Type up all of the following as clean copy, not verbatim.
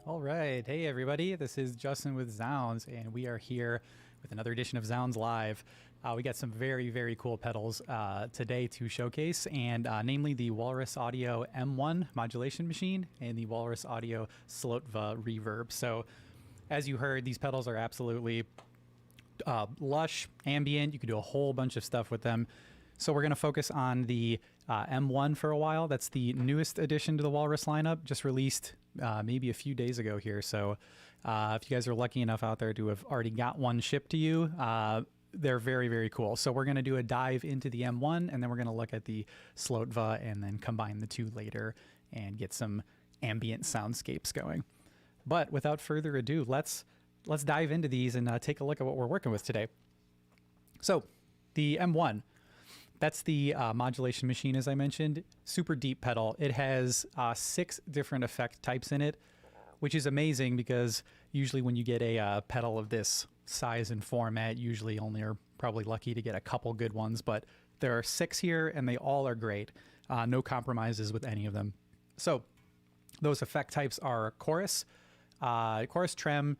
All right. Hey, everybody. This is Justin with zZounds, and we are here with another edition of zZounds Live. We got some very, very cool pedals today to showcase, and namely the Walrus Audio M1 modulation machine and the Walrus Audio Slotva reverb. So, as you heard, these pedals are absolutely lush, ambient. You can do a whole bunch of stuff with them. So we're going to focus on the M1 for a while. That's the newest addition to the Walrus lineup, just released maybe a few days ago here. So if you guys are lucky enough out there to have already got one shipped to you, they're very, very cool. So we're going to do a dive into the M1, and then we're going to look at the Slotva and then combine the two later and get some ambient soundscapes going. But without further ado, let's dive into these and take a look at what we're working with today. So the M1. That's the modulation machine, as I mentioned. Super deep pedal. It has 6 different effect types in it, which is amazing because usually when you get a pedal of this size and format, usually only are probably lucky to get a couple good ones, but there are 6 here and they all are great. No compromises with any of them. So those effect types are chorus, trem,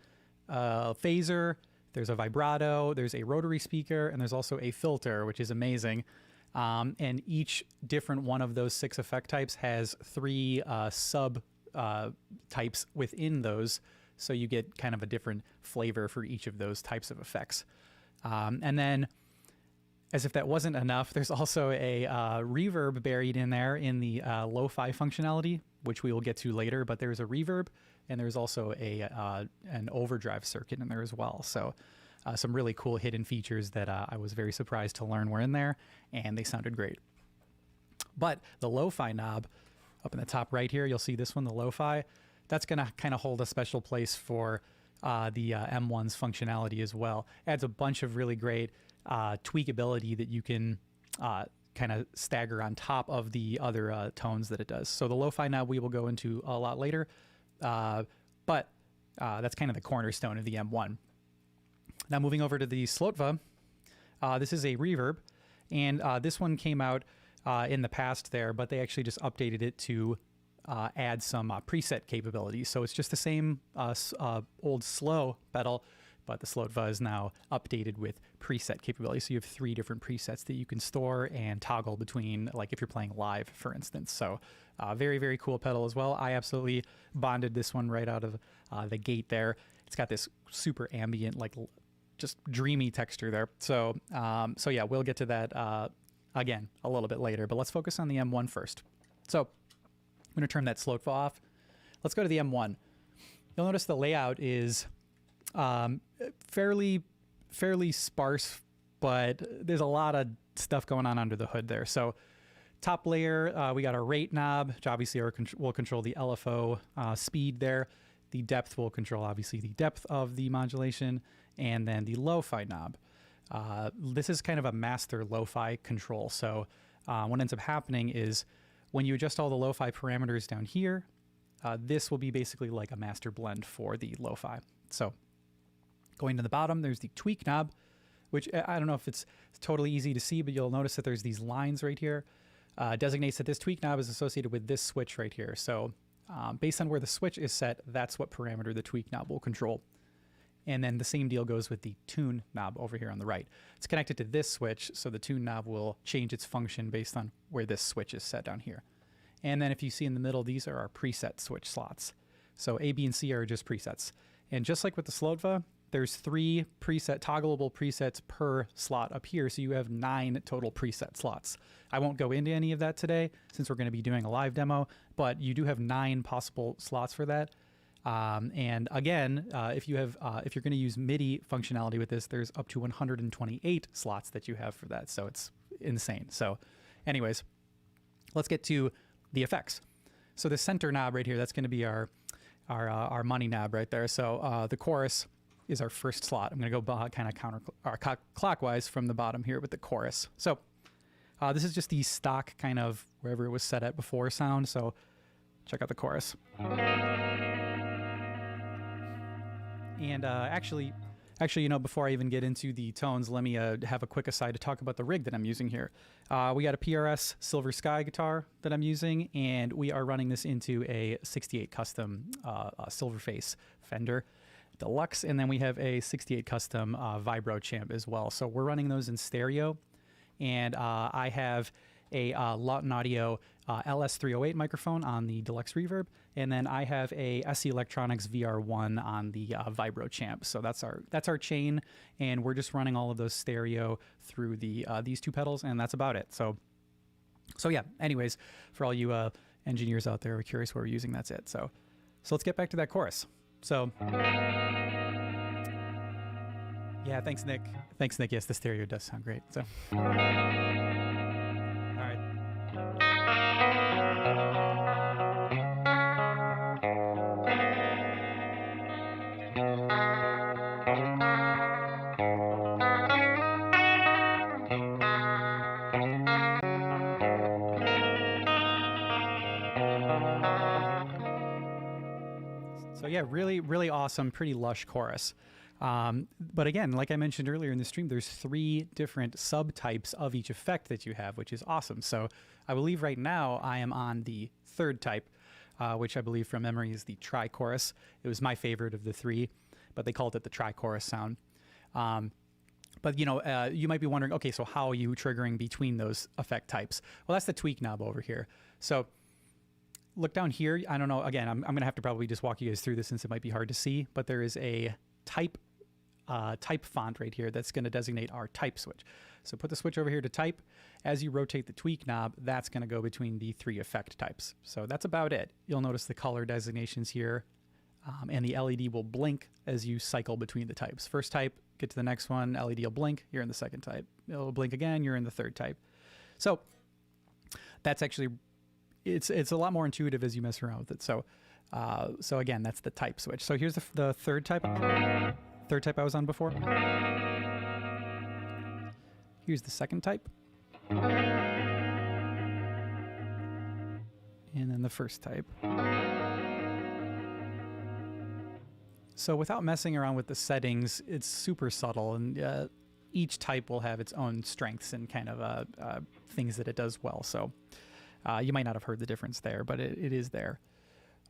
phaser, there's a vibrato, there's a rotary speaker, and there's also a filter, which is amazing. And each different one of those 6 effect types has 3 sub types within those. So you get kind of a different flavor for each of those types of effects. And then, as if that wasn't enough, there's also a reverb buried in there in the lo-fi functionality, which we will get to later. But there's a reverb, and there's also an overdrive circuit in there as well. So some really cool hidden features that I was very surprised to learn were in there, and they sounded great. But the lo-fi knob up in the top right here, you'll see this one, the lo-fi, that's going to kind of hold a special place for the M1's functionality as well. Adds a bunch of really great tweakability that you can kind of stagger on top of the other tones that it does. So the lo-fi knob we will go into a lot later, but that's kind of the cornerstone of the M1. Now moving over to the Slotva, this is a reverb, and this one came out in the past there, but they actually just updated it to add some preset capabilities. So it's just the same old slow pedal, but the Slotva is now updated with preset capabilities. So you have 3 different presets that you can store and toggle between, like if you're playing live, for instance. So very, very cool pedal as well. I absolutely bonded this one right out of the gate there. It's got this super ambient, like just dreamy texture there. So yeah, we'll get to that again a little bit later, but let's focus on the M1 first. So I'm going to turn that Slotva off. Let's go to the M1. You'll notice the layout is fairly sparse, but there's a lot of stuff going on under the hood there. So top layer, we got our rate knob, which obviously will control the LFO speed there. The depth will control, obviously, the depth of the modulation, and then the lo-fi knob. This is kind of a master lo-fi control. So what ends up happening is when you adjust all the lo-fi parameters down here, this will be basically like a master blend for the lo-fi. So going to the bottom, there's the tweak knob, which I don't know if it's totally easy to see, but you'll notice that there's these lines right here. Designates that this tweak knob is associated with this switch right here. So based on where the switch is set, that's what parameter the tweak knob will control. And then the same deal goes with the tune knob over here on the right. It's connected to this switch, so the tune knob will change its function based on where this switch is set down here. And then if you see in the middle, these are our preset switch slots. So A, B, and C are just presets. And just like with the Slotva, there's 3 toggleable presets per slot up here, so you have 9 total preset slots. I won't go into any of that today since we're going to be doing a live demo, but you do have 9 possible slots for that. And again, if you're going to use MIDI functionality with this, there's up to 128 slots that you have for that, so it's insane. So anyways, let's get to the effects. So the center knob right here, that's going to be our money knob right there. So the chorus is our first slot. I'm going to go kind of clockwise from the bottom here with the chorus. So this is just the stock kind of wherever it was set at before sound. So check out the chorus. And actually, Actually, you know, before I even get into the tones, let me have a quick aside to talk about the rig that I'm using here. We got a PRS Silver Sky guitar that I'm using, and we are running this into a 68 Custom Silverface Fender Deluxe, and then we have a 68 Custom Vibro Champ as well. So we're running those in stereo, and I have a Lawton Audio LS308 microphone on the Deluxe Reverb, and then I have a SE Electronics VR1 on the Vibro Champ. So that's our chain, and we're just running all of those stereo through the these two pedals, and that's about it. So yeah. Anyways, for all you engineers out there who are curious what we're using, that's it. So let's get back to that chorus. So yeah, thanks Nick. Thanks Nick. Yes, the stereo does sound great. So. So yeah, really, really awesome, pretty lush chorus. But again, like I mentioned earlier in the stream, there's 3 different subtypes of each effect that you have, which is awesome. So I believe right now I am on the 3rd type, which I believe from memory is the tri-chorus. It was my favorite of the 3, but they called it the tri-chorus sound. But you know, you might be wondering, okay, so how are you triggering between those effect types? Well, that's the tweak knob over here. So look down here. I don't know. Again, I'm going to have to probably just walk you guys through this since it might be hard to see, but there is a type font right here that's going to designate our type switch. So put the switch over here to type. As you rotate the tweak knob, that's going to go between the 3 effect types. So that's about it. You'll notice the color designations here, and the LED will blink as you cycle between the types. First type, get to the next one, LED will blink, you're in the 2nd type. It'll blink again, you're in the 3rd type. So that's actually, it's a lot more intuitive as you mess around with it. So again, that's the type switch. So here's the 3rd type. 3rd type I was on before. Here's the 2nd type. And then the 1st type. So without messing around with the settings, it's super subtle, and each type will have its own strengths and kind of things that it does well. So you might not have heard the difference there, but it is there.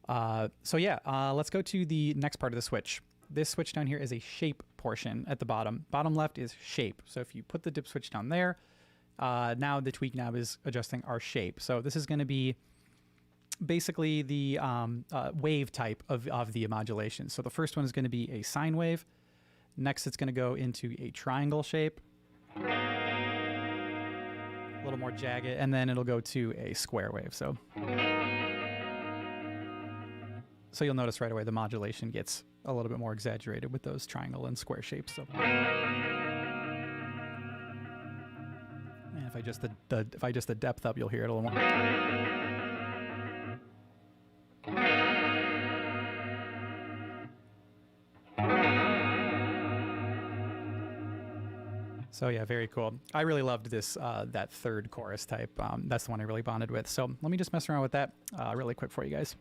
So yeah, let's go to the next part of the switch. This switch down here is a shape portion at the bottom. Bottom left is shape. So if you put the dip switch down there, now the tweak knob is adjusting our shape. So this is going to be basically the wave type of the modulation. So the first one is going to be a sine wave. Next, it's going to go into a triangle shape. A little more jagged, and then it'll go to a square wave. So you'll notice right away the modulation gets a little bit more exaggerated with those triangle and square shapes. So, and if I just the depth up, you'll hear it a little more. So yeah, very cool. I really loved this that 3rd chorus type. That's the one I really bonded with. So let me just mess around with that really quick for you guys.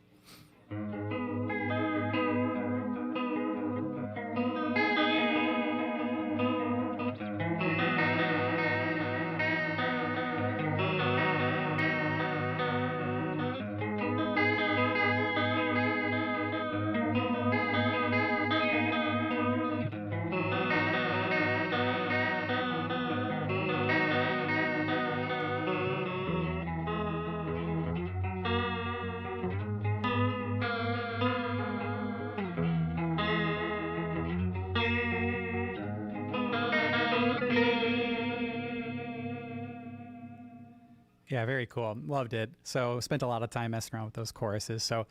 Yeah, very cool. Loved it. So spent a lot of time messing around with those choruses. So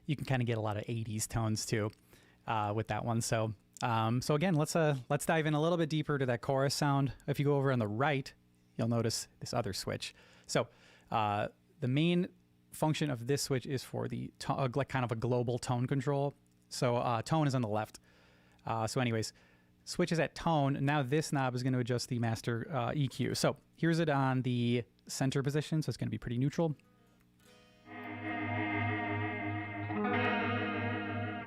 you can kind of get a lot of 80s tones too with that one. So again, let's dive in a little bit deeper to that chorus sound. If you go over on the right, you'll notice this other switch. So the main function of this switch is for the like kind of a global tone control. So tone is on the left. So anyways, switches at tone. Now this knob is going to adjust the master EQ. So here's it on the center position. So it's going to be pretty neutral.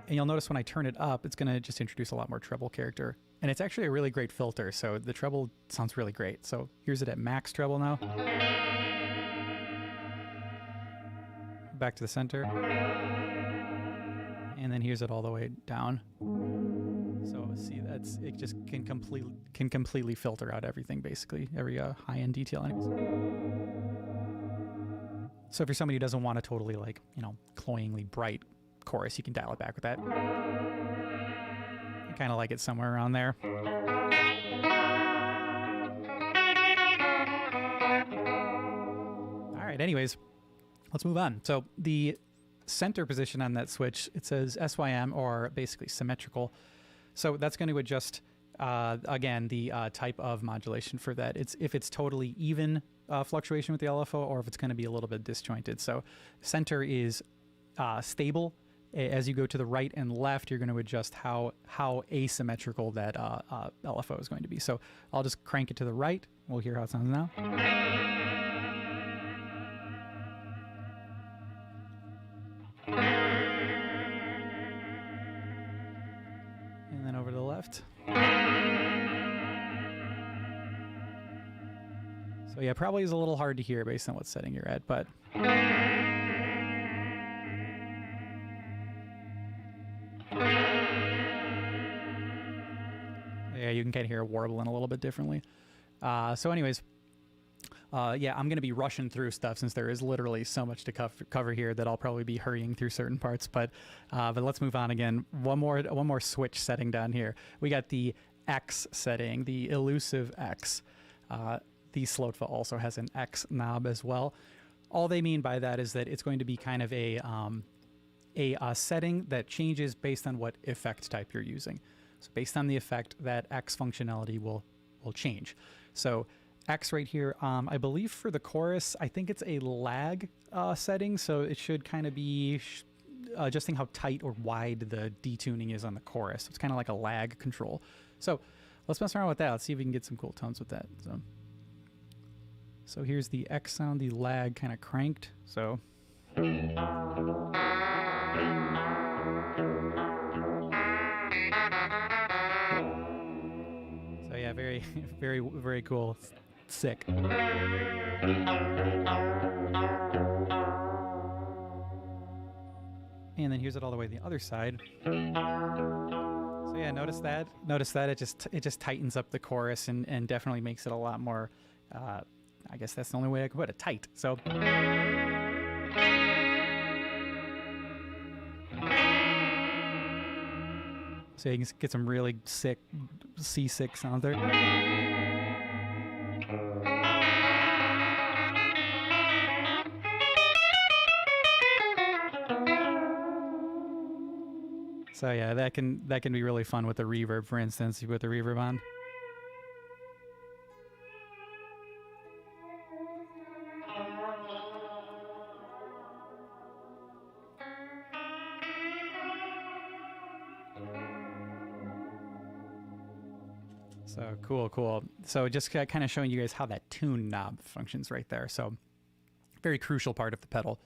And you'll notice when I turn it up, it's going to just introduce a lot more treble character. And it's actually a really great filter, so the treble sounds really great. So here's it at max treble now. Back to the center. And then here's it all the way down. So see, it just can completely filter out everything, basically, every high-end detail. So if you're somebody who doesn't want a totally, like, you know, cloyingly bright chorus, you can dial it back with that. I kind of like it somewhere around there. All right, anyways, let's move on. So the center position on that switch, it says SYM, or basically symmetrical. So that's going to adjust, again, the type of modulation for that. It's if it's totally even fluctuation with the LFO, or if it's going to be a little bit disjointed. So center is stable. As you go to the right and left, you're going to adjust how asymmetrical that LFO is going to be. So I'll just crank it to the right. We'll hear how it sounds now. And then over to the left. So yeah, probably is a little hard to hear based on what setting you're at, but yeah, you can kind of hear it warbling a little bit differently. So anyways, yeah, I'm going to be rushing through stuff since there is literally so much to cover here that I'll probably be hurrying through certain parts. But let's move on again. One more switch setting down here. We got the X setting, the elusive X. The Slotva also has an X knob as well. All they mean by that is that it's going to be kind of a setting that changes based on what effect type you're using. So based on the effect, that X functionality will change. So X right here, I believe for the chorus, I think it's a lag setting, so it should kind of be adjusting how tight or wide the detuning is on the chorus. So it's kind of like a lag control. So let's mess around with that. Let's see if we can get some cool tones with that. So here's the X sound, the lag kind of cranked. So yeah, very, very, very cool. Sick. And then here's it all the way to the other side. So yeah, notice that it just tightens up the chorus and definitely makes it a lot more, I guess that's the only way I could put it, tight. So you can get some really sick C6 sounds there. So yeah, that can be really fun with the reverb, for instance. You put the reverb on. So cool. So just kind of showing you guys how that tune knob functions right there. So very crucial part of the pedal.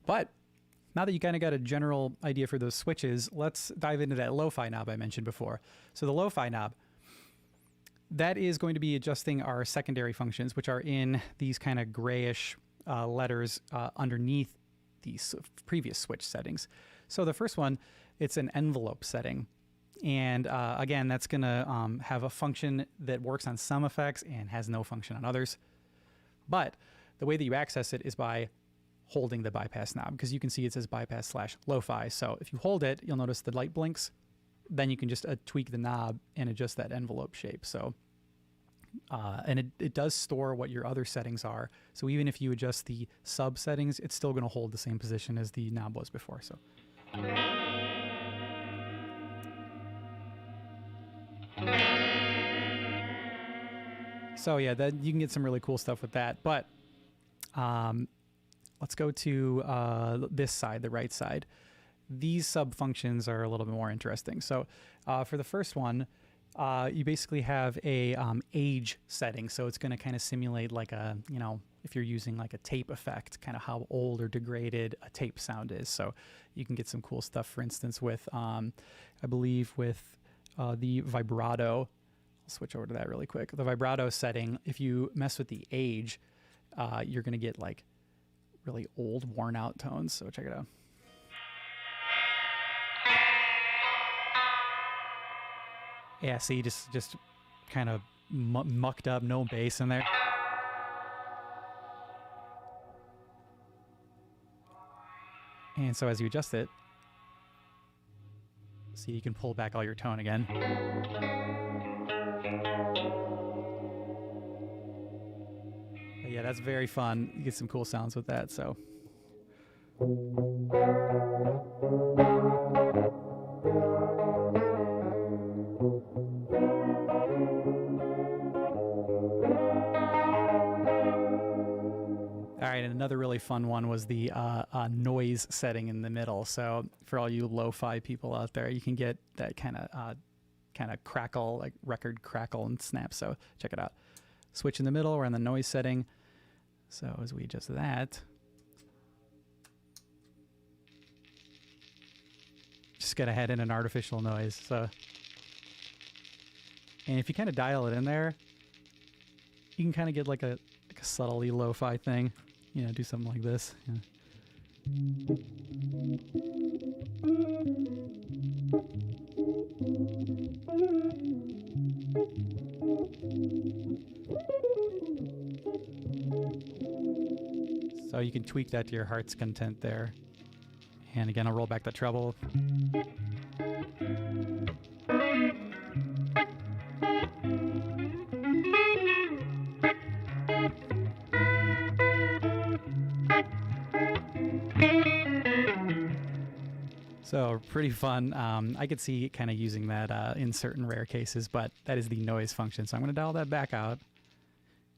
But now that you kind of got a general idea for those switches, let's dive into that lo-fi knob I mentioned before. So the lo-fi knob, that is going to be adjusting our secondary functions, which are in these kind of grayish letters underneath these previous switch settings. So the first one, it's an envelope setting. And again, that's going to have a function that works on some effects and has no function on others. But the way that you access it is by holding the bypass knob, because you can see it says bypass/lo-fi. So if you hold it, you'll notice the light blinks. Then you can just tweak the knob and adjust that envelope shape. So, and it does store what your other settings are. So even if you adjust the sub settings, it's still going to hold the same position as the knob was before. So yeah, that you can get some really cool stuff with that. But let's go to this side, the right side. These sub functions are a little bit more interesting. So for the first one, you basically have a age setting. So it's going to kind of simulate like a, if you're using like a tape effect, kind of how old or degraded a tape sound is. So you can get some cool stuff, for instance, with, I believe with the vibrato. I'll switch over to that really quick. The vibrato setting, if you mess with the age, you're going to get like really old, worn out tones. So check it out. Yeah, see, just kind of mucked up, no bass in there. And so as you adjust it, see, you can pull back all your tone again. But yeah, that's very fun. You get some cool sounds with that, so. All right, and another really fun one was the noise setting in the middle. So for all you lo-fi people out there, you can get that kind of crackle, like record crackle and snap. So check it out. Switch in the middle, we're in the noise setting. So as we adjust that, just gotta head in an artificial noise. So, and if you kind of dial it in there, you can kind of get like a subtly lo-fi thing. You know, do something like this. Yeah. So you can tweak that to your heart's content there. And again, I'll roll back the treble. So pretty fun. I could see kind of using that in certain rare cases, but that is the noise function. So I'm going to dial that back out.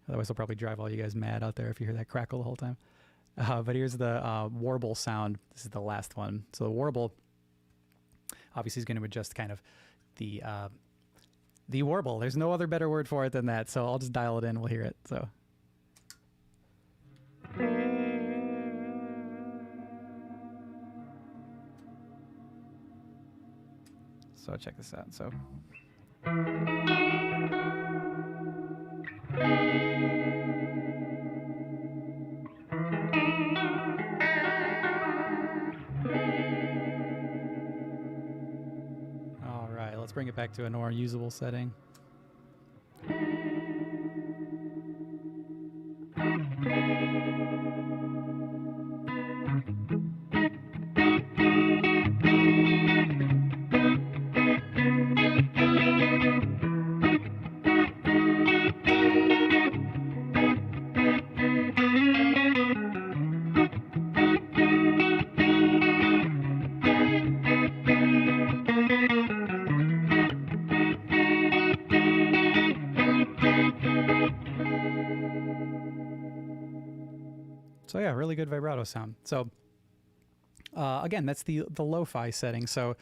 Otherwise, I'll probably drive all you guys mad out there if you hear that crackle the whole time. But here's the warble sound. This is the last one. So the warble obviously is going to adjust kind of the warble. There's no other better word for it than that. So I'll just dial it in. We'll hear it. So check this out. So. All right, let's bring it back to a more usable setting. So yeah, really good vibrato sound. So again, that's the lo-fi setting. So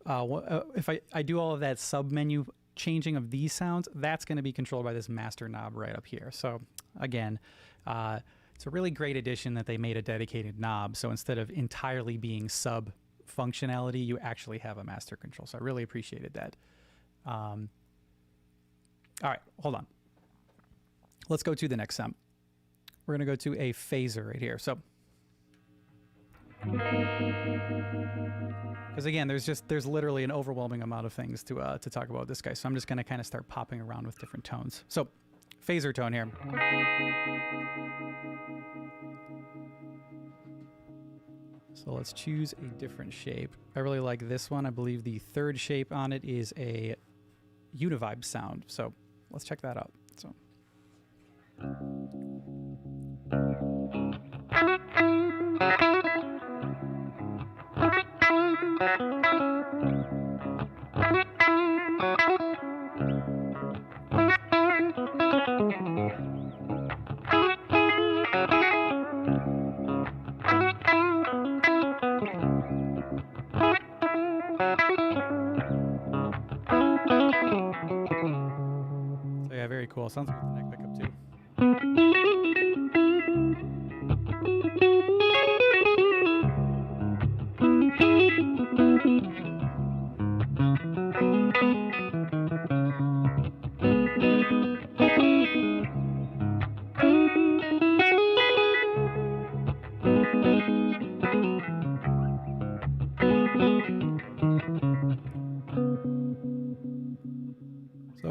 if I do all of that sub-menu changing of these sounds, that's going to be controlled by this master knob right up here. So again, it's a really great addition that they made a dedicated knob. So instead of entirely being sub functionality, you actually have a master control. So I really appreciated that. All right, hold on. Let's go to the next sound. We're going to go to a phaser right here. So, because again, there's literally an overwhelming amount of things to talk about with this guy. So I'm just going to kind of start popping around with different tones. So, phaser tone here. So let's choose a different shape. I really like this one. I believe the third shape on it is a univibe sound. So let's check that out. So. So yeah, very cool. Sounds like the neck pickup too.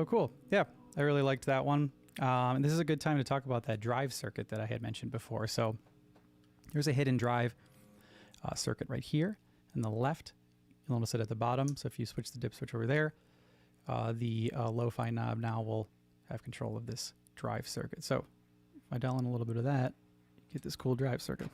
So cool. Yeah, I really liked that one. And this is a good time to talk about that drive circuit that I had mentioned before. So there's a hidden drive circuit right here on the left. You'll notice it at the bottom. So if you switch the dip switch over there, the lo-fi knob now will have control of this drive circuit. So if I dial in a little bit of that, you get this cool drive circuit.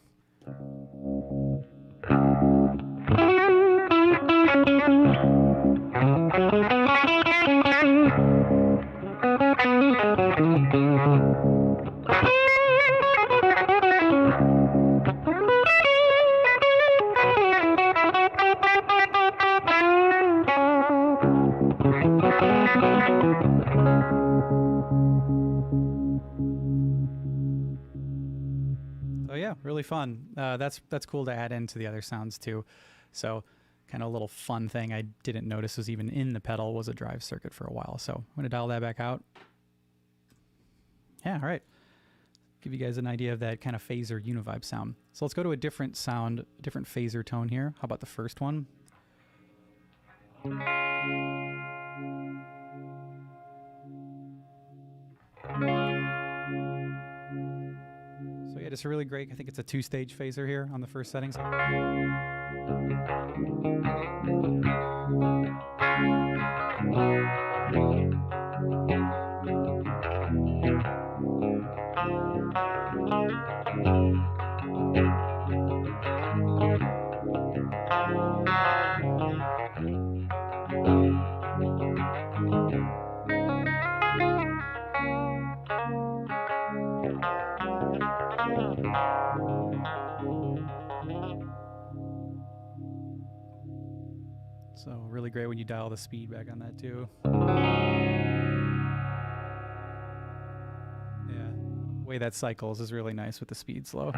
So yeah, really fun. That's cool to add into the other sounds too. So kind of a little fun thing I didn't notice was even in the pedal was a drive circuit for a while. So I'm going to dial that back out. Yeah, all right. Give you guys an idea of that kind of phaser univibe sound. So let's go to a different sound, a different phaser tone here. How about the first one? So yeah, just a really great, I think it's a 2-stage phaser here on the first settings. So really great when you dial the speed back on that too. Yeah, the way that cycles is really nice with the speed slow.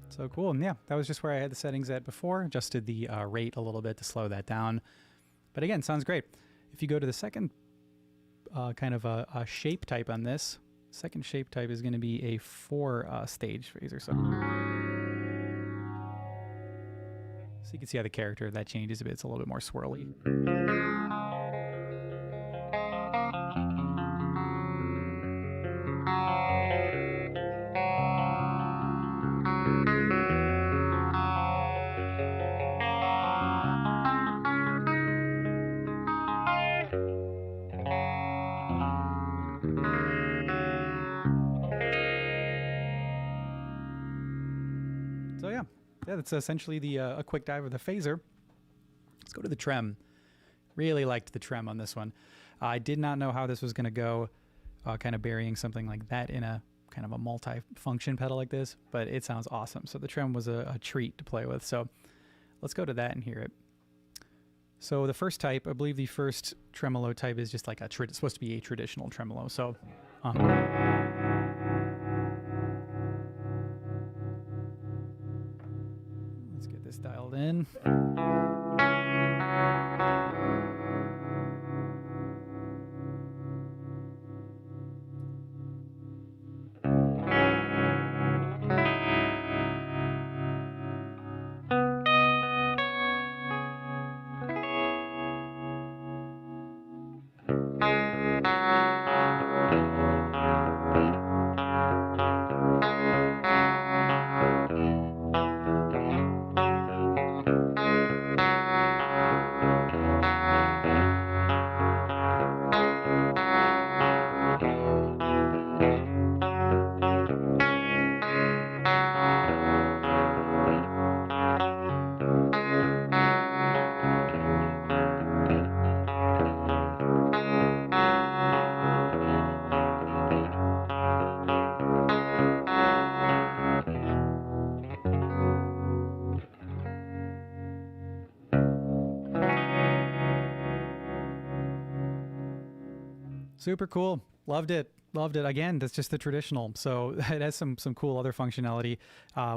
So cool. And yeah, that was just where I had the settings at before. Adjusted the rate a little bit to slow that down. But again, sounds great. If you go to the second kind of a shape type on this, second shape type is going to be a 4-stage phaser. So you can see how the character of that changes a bit. It's a little bit more swirly. So yeah, that's essentially the a quick dive of the phaser. Let's go to the trem. Really liked the trem on this one. I did not know how this was going to go, kind of burying something like that in a kind of a multi-function pedal like this, but it sounds awesome. So the trem was a treat to play with. So let's go to that and hear it. So the first type, I believe the first tremolo type is just like it's supposed to be a traditional tremolo. So let's get this dialed in. Super cool. Loved it. Loved it. Again, that's just the traditional. So it has some cool other functionality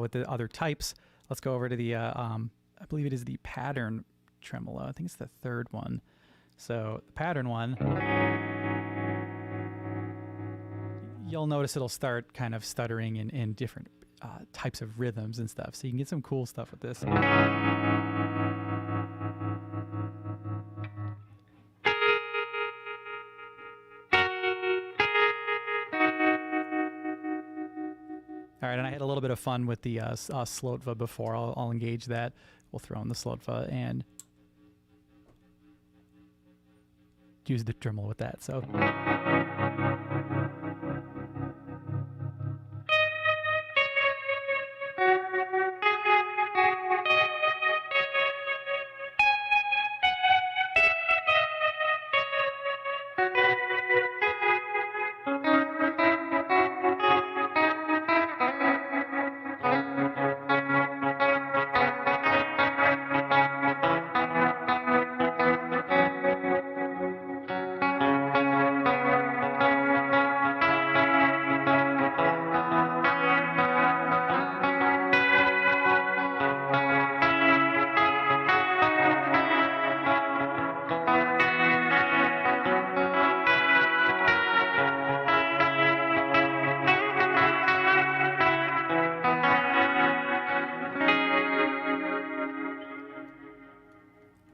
with the other types. Let's go over to the, I believe it is the pattern tremolo. I think it's the third one. So the pattern one, you'll notice it'll start kind of stuttering in different types of rhythms and stuff. So you can get some cool stuff with this. All right, and I had a little bit of fun with the Slotva before. I'll engage that. We'll throw in the Slotva and use the Dremel with that. So.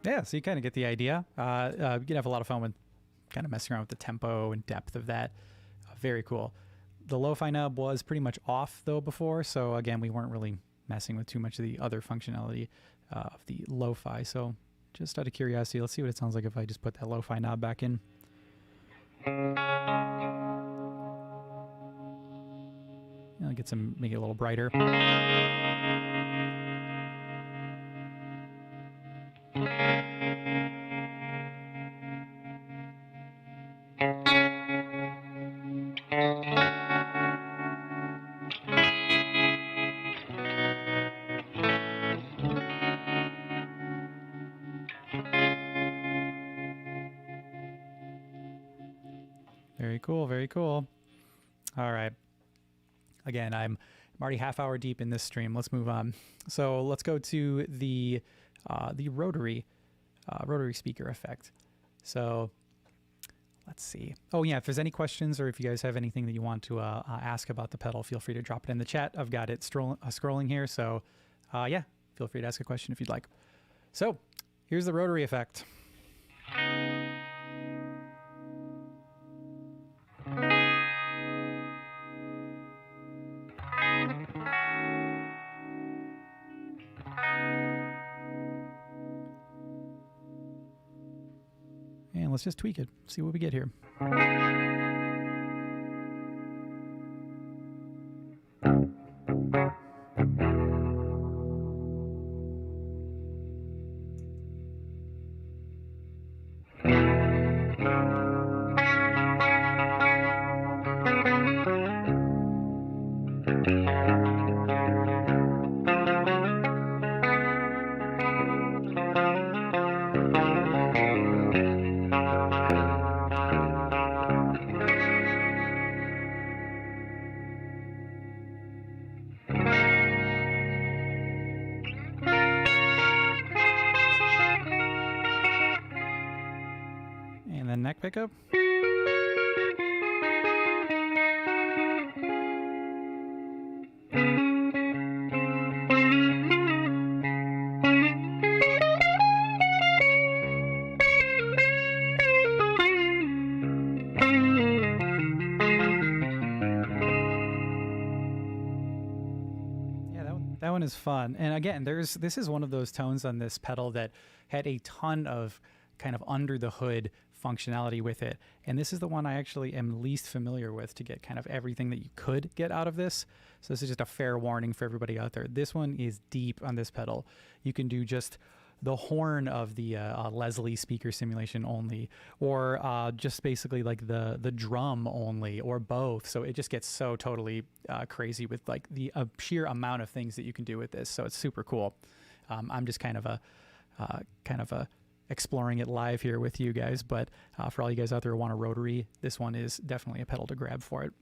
Yeah, so you kind of get the idea. You can have a lot of fun with kind of messing around with the tempo and depth of that. Very cool. The lo-fi nub was pretty much off though before, so again, we weren't really messing with too much of the other functionality of the lo-fi. So just out of curiosity, let's see what it sounds like if I just put that lo-fi knob back in. I'll get some, make it a little brighter. Very cool, very cool. All right. Again, I'm already half hour deep in this stream. Let's move on. So let's go to the rotary speaker effect. So let's see. Oh yeah, if there's any questions or if you guys have anything that you want to ask about the pedal, feel free to drop it in the chat. I've got it scrolling here. So yeah, feel free to ask a question if you'd like. So here's the rotary effect. And let's just tweak it, see what we get here. Neck pickup. That one is fun. And again, this is one of those tones on this pedal that had a ton of kind of under the hood functionality with it. And this is the one I actually am least familiar with to get kind of everything that you could get out of this. So this is just a fair warning for everybody out there. This one is deep on this pedal. You can do just the horn of the Leslie speaker simulation only, or just basically like the drum only, or both. So it just gets so totally crazy with like the sheer amount of things that you can do with this. So it's super cool. I'm just kind of a exploring it live here with you guys, but for all you guys out there who want a rotary, this one is definitely a pedal to grab for it.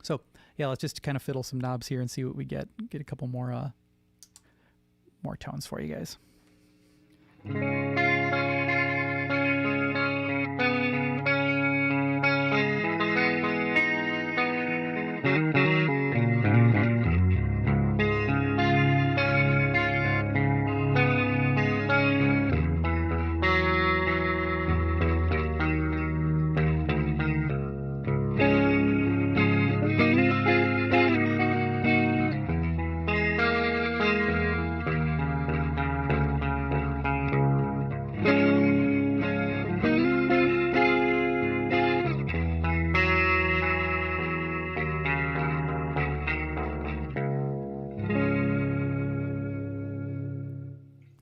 So yeah, let's just kind of fiddle some knobs here and see what we get. Get a couple more tones for you guys.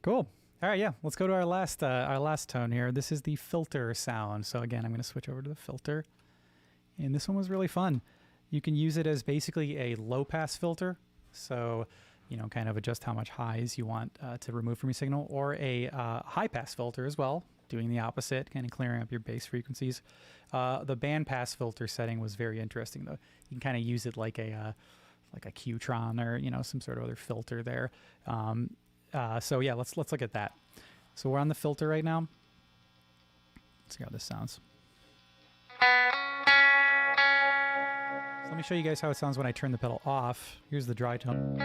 Cool. All right, yeah, let's go to our last tone here. This is the filter sound. So again, I'm going to switch over to the filter. And this one was really fun. You can use it as basically a low-pass filter. So, you know, kind of adjust how much highs you want to remove from your signal, or a high-pass filter as well, doing the opposite, kind of clearing up your bass frequencies. The bandpass filter setting was very interesting, though. You can kind of use it like a Qtron or, you know, some sort of other filter there. So yeah, let's look at that. So we're on the filter right now. Let's see how this sounds. So let me show you guys how it sounds when I turn the pedal off. Here's the dry tone. You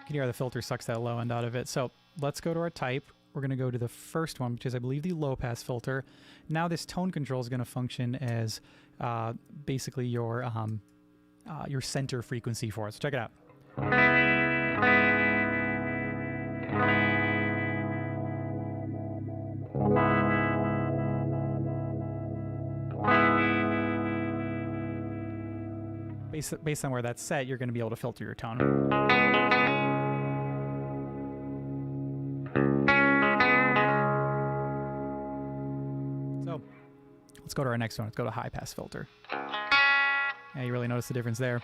can hear how the filter sucks that low end out of it. So let's go to our type. We're going to go to the first one, which is, I believe, the low pass filter. Now this tone control is going to function as basically your center frequency for it. So check it out. Based on where that's set, you're going to be able to filter your tone. So let's go to our next one. Let's go to high pass filter. Yeah, you really notice the difference there.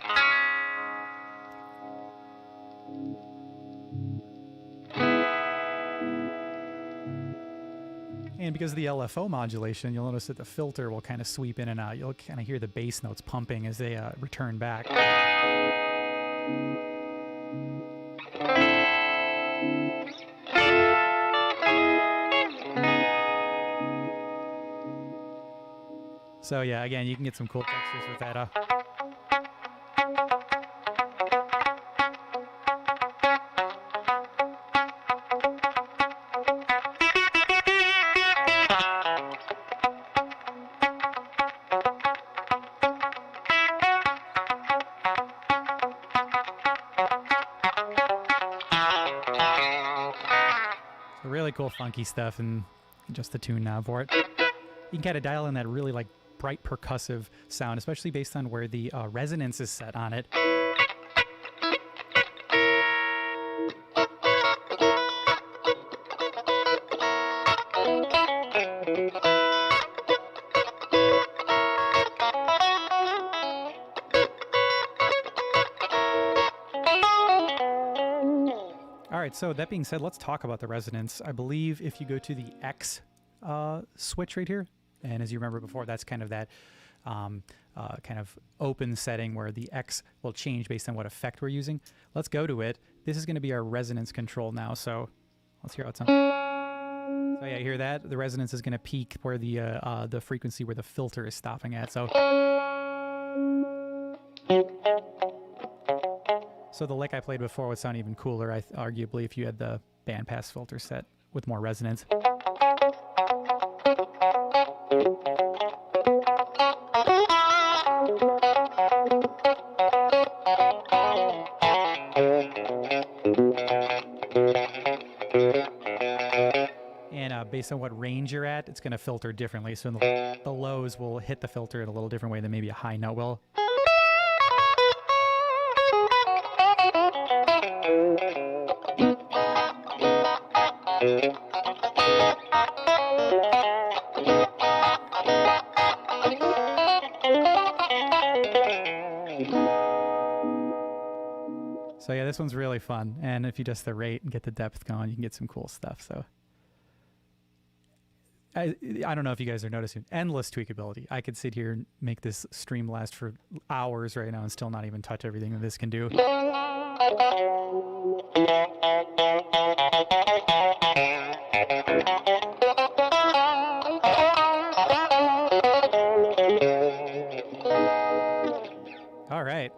And because of the LFO modulation, you'll notice that the filter will kind of sweep in and out. You'll kind of hear the bass notes pumping as they return back. So yeah, again, you can get some cool textures with that. Really cool funky stuff, and just the tune knob for it. You can kind of dial in that really like bright percussive sound, especially based on where the resonance is set on it. All right, so that being said, let's talk about the resonance. I believe if you go to the X switch right here, and as you remember before, that's kind of that kind of open setting where the X will change based on what effect we're using. Let's go to it. This is going to be our resonance control now, so let's hear how it sounds. So yeah, you hear that? The resonance is going to peak where the frequency where the filter is stopping at. So the lick I played before would sound even cooler, arguably, if you had the bandpass filter set with more resonance. And based on what range you're at, it's going to filter differently. So the lows will hit the filter in a little different way than maybe a high note will. So yeah, this one's really fun. And if you adjust the rate and get the depth going, you can get some cool stuff. So I don't know if you guys are noticing endless tweakability. I could sit here and make this stream last for hours right now and still not even touch everything that this can do. All right.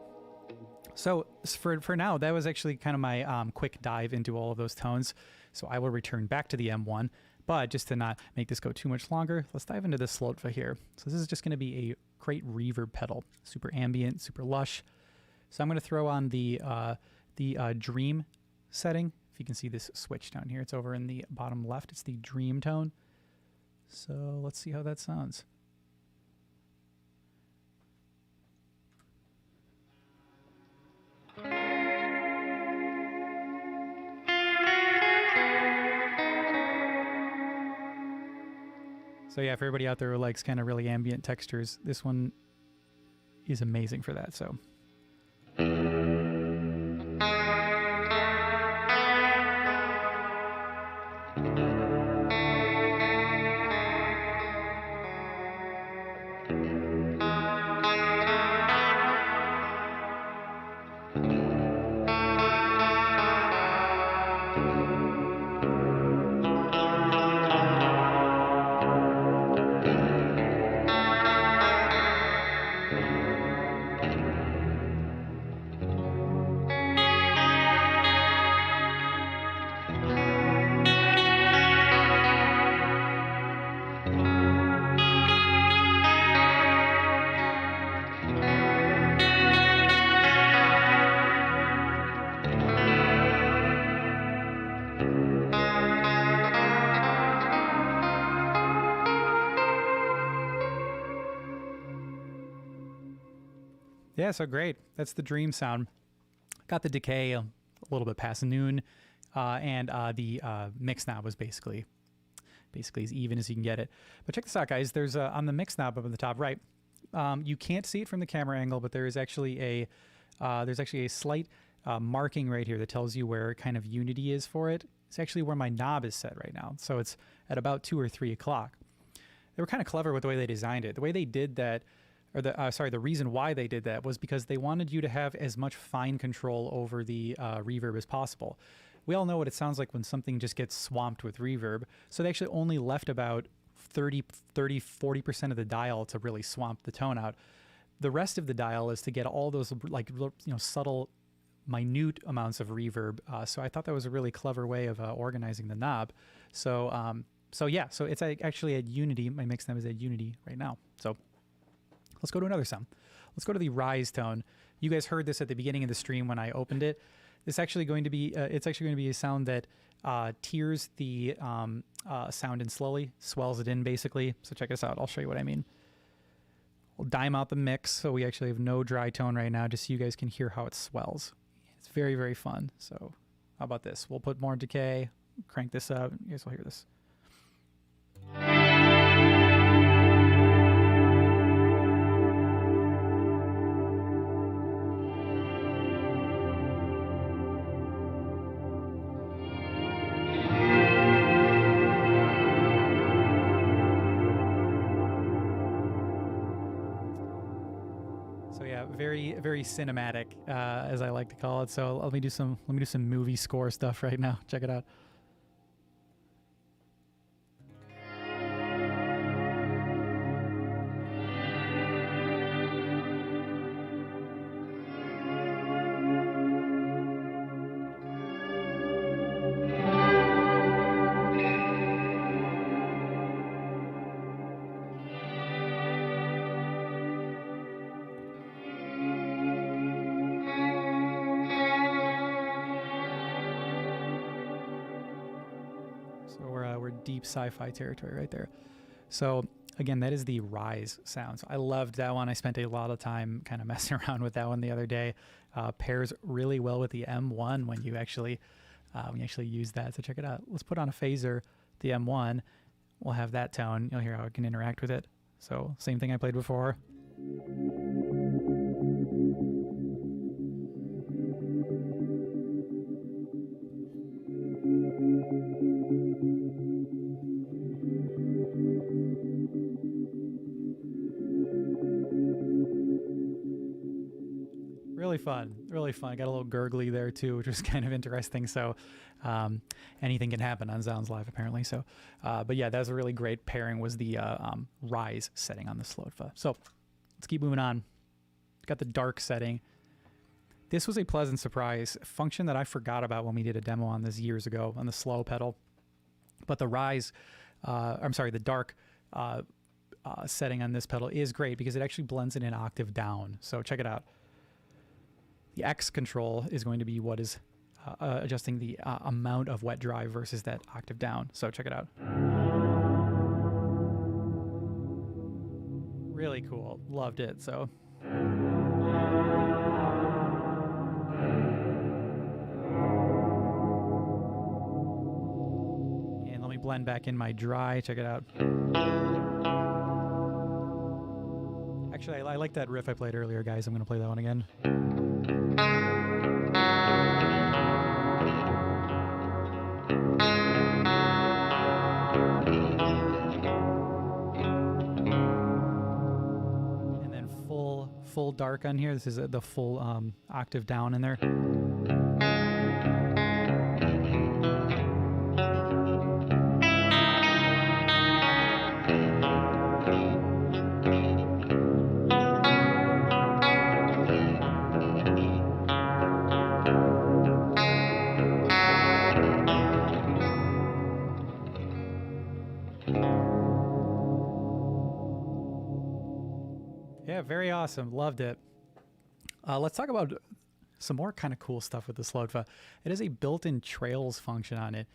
So for now, that was actually kind of my quick dive into all of those tones. So I will return back to the M1. But just to not make this go too much longer, let's dive into this Slotva here. So this is just going to be a great reverb pedal, super ambient, super lush. So I'm going to throw on the Dream setting. If you can see this switch down here, it's over in the bottom left. It's the Dream tone. So let's see how that sounds. So yeah, for everybody out there who likes kind of really ambient textures, this one is amazing for that. So. Yeah, so great. That's the Dream sound. Got the decay a little bit past noon, and the mix knob was basically as even as you can get it. But check this out, guys. There's on the mix knob up at the top right. You can't see it from the camera angle, but there is actually a slight marking right here that tells you where kind of unity is for it. It's actually where my knob is set right now. So it's at about 2 or 3 o'clock. They were kind of clever with the way they designed it. The way they did that, or the reason why they did that was because they wanted you to have as much fine control over the reverb as possible. We all know what it sounds like when something just gets swamped with reverb. So they actually only left about 40% of the dial to really swamp the tone out. The rest of the dial is to get all those subtle, minute amounts of reverb. So I thought that was a really clever way of organizing the knob. So it's actually at unity. My mix knob is at unity right now. So let's go to another sound. Let's go to the rise tone. You guys heard this at the beginning of the stream when I opened it. It's actually going to be a sound that tiers the sound in slowly, swells it in basically. So check this out. I'll show you what I mean. We'll dime out the mix, so we actually have no dry tone right now, just so you guys can hear how it swells. It's very, very fun. So how about this? We'll put more decay, crank this up. You guys will hear this. Very cinematic, as I like to call it. So let me do some movie score stuff right now. Check it out. Deep sci-fi territory right there. So again, that is the rise sound. So I loved that one. I spent a lot of time kind of messing around with that one the other day. Pairs really well with the M1 when you actually use that. So check it out. Let's put on a phaser, the M1. We'll have that tone. You'll hear how it can interact with it. So same thing I played before. really fun, really fun. I got a little gurgly there too, which was kind of interesting. So anything can happen on Zounds Live apparently. So, but yeah, that was a really great pairing, was the rise setting on the Slotva. So let's keep moving on. Got the dark setting. This was a pleasant surprise function that I forgot about when we did a demo on this years ago on the slow pedal. But the rise, the dark setting on this pedal is great because it actually blends it an octave down. So check it out. The X control is going to be what is adjusting the amount of wet drive versus that octave down. So check it out. Really cool. Loved it. So. And let me blend back in my dry. Check it out. Actually, I like that riff I played earlier, guys. I'm going to play that one again. And then full dark on here. This is the full octave down in there. Yeah, very awesome. Loved it. Let's talk about some more kind of cool stuff with the Slotva. It has a built-in trails function on it,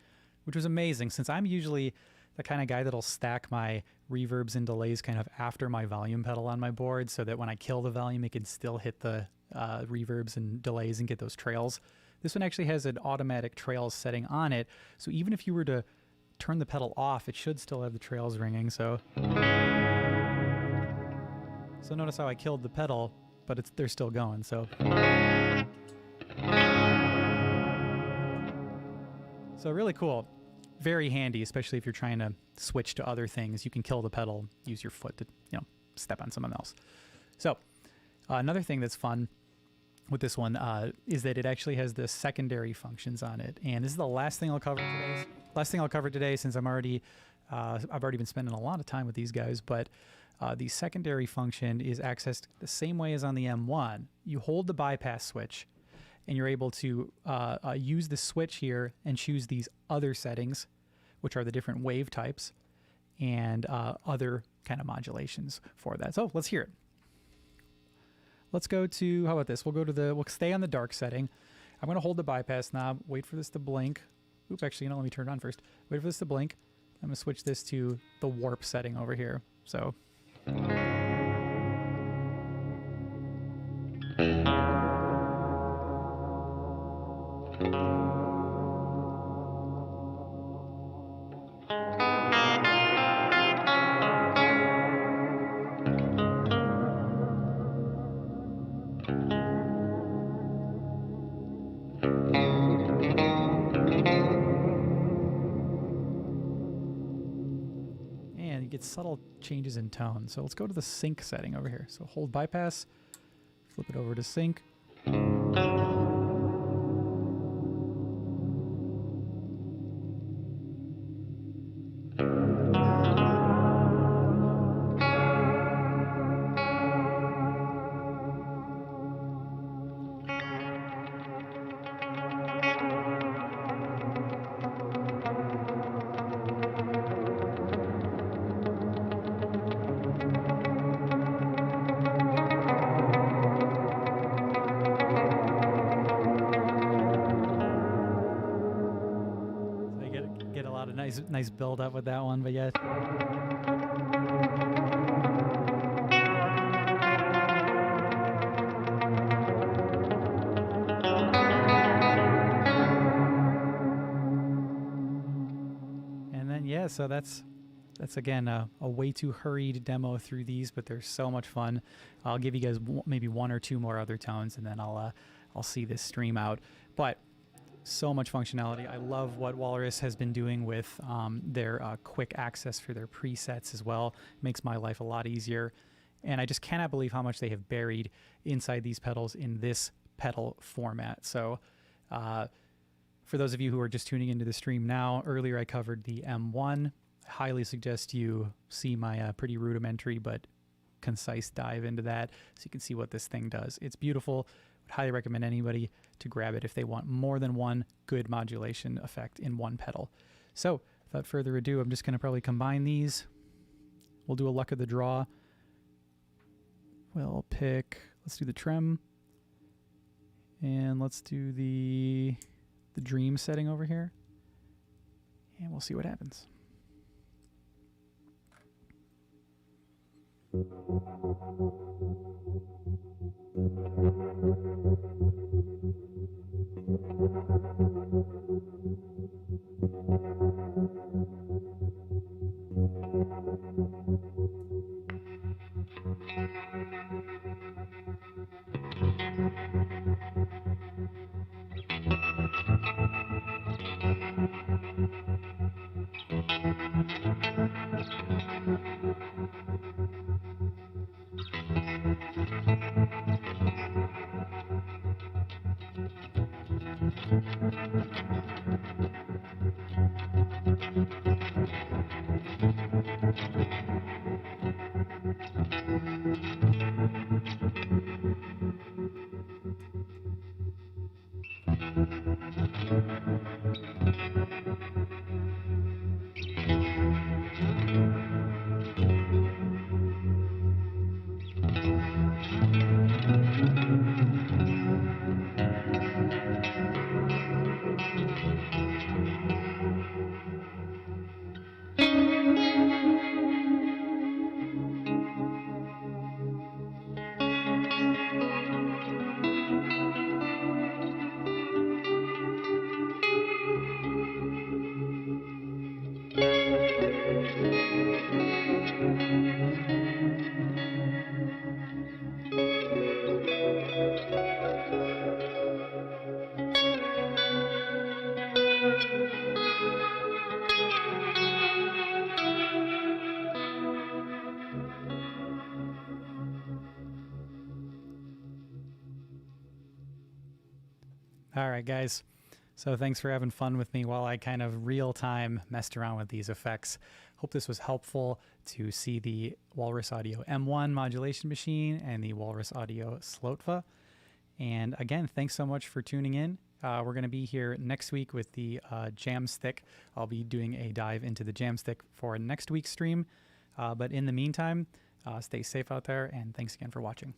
which was amazing since I'm usually the kind of guy that'll stack my reverbs and delays kind of after my volume pedal on my board so that when I kill the volume, it can still hit the reverbs and delays and get those trails. This one actually has an automatic trails setting on it, so even if you were to turn the pedal off, it should still have the trails ringing. So notice how I killed the pedal, but they're still going. So really cool, very handy, especially if you're trying to switch to other things. You can kill the pedal, use your foot to step on someone else. So another thing that's fun with this one is that it actually has the secondary functions on it, and this is the last thing I'll cover today. Since I've already been spending a lot of time with these guys, but. The secondary function is accessed the same way as on the M1. You hold the bypass switch, and you're able to use the switch here and choose these other settings, which are the different wave types and other kind of modulations for that. So let's hear it. Let's go to, how about this? We'll stay on the dark setting. I'm going to hold the bypass knob, wait for this to blink. Oops, actually, let me turn it on first. Wait for this to blink. I'm going to switch this to the warp setting over here. So. Get subtle changes in tone. So let's go to the sync setting over here. So hold bypass, flip it over to sync. Nice build up with that one, but yeah. And then yeah, so that's again a way too hurried demo through these, but they're so much fun. I'll give you guys maybe one or two more other tones, and then I'll see this stream out. But so much functionality. I love what Walrus has been doing with their quick access for their presets as well. Makes my life a lot easier. And I just cannot believe how much they have buried inside these pedals in this pedal format. So for those of you who are just tuning into the stream now, earlier I covered the M1. I highly suggest you see my pretty rudimentary but concise dive into that so you can see what this thing does. It's beautiful. Would highly recommend anybody to grab it if they want more than one good modulation effect in one pedal. So without further ado, I'm just going to probably combine these. We'll do a luck of the draw. We'll pick, let's do the trem, and let's do the dream setting over here, and we'll see what happens. All right, guys. So thanks for having fun with me while I kind of real-time messed around with these effects. Hope this was helpful to see the Walrus Audio M1 modulation machine and the Walrus Audio Slotva. And again, thanks so much for tuning in. We're going to be here next week with the Jamstick. I'll be doing a dive into the Jamstick for next week's stream. But in the meantime, stay safe out there, and thanks again for watching.